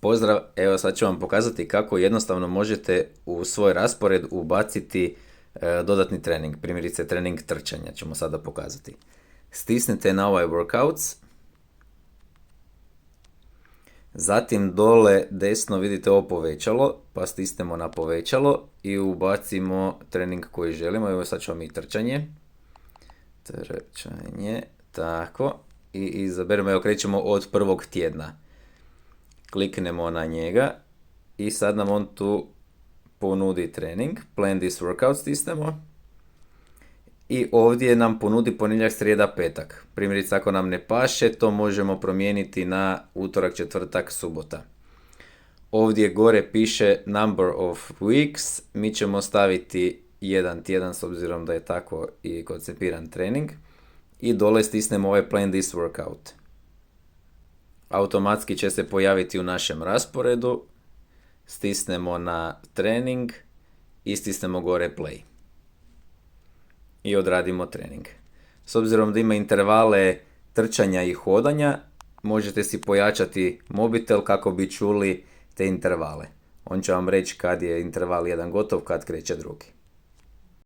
Pozdrav, evo sad ću vam pokazati kako jednostavno možete u svoj raspored ubaciti dodatni trening, primjerice trening trčanja ćemo sada pokazati. Stisnite na ovaj workouts, zatim dole desno vidite ovo povećalo, pa stisnemo na povećalo i ubacimo trening koji želimo. Evo sad ćemo mi trčanje, tako, i izaberemo, evo krećemo od prvog tjedna. Kliknemo na njega i sad nam on tu ponudi trening. Plan this workout stisnemo. I ovdje nam ponudi ponedjeljak, srijeda, petak. Primjerice, ako nam ne paše, to možemo promijeniti na utorak, četvrtak, subota. Ovdje gore piše number of weeks. Mi ćemo staviti jedan tjedan s obzirom da je tako i koncipiran trening. I dole stisnemo ovaj plan this workout. Automatski će se pojaviti u našem rasporedu, stisnemo na trening i stisnemo gore play. I odradimo trening. S obzirom da ima intervale trčanja i hodanja, možete si pojačati mobitel kako bi čuli te intervale. On će vam reći kad je interval jedan gotov, kad kreće drugi.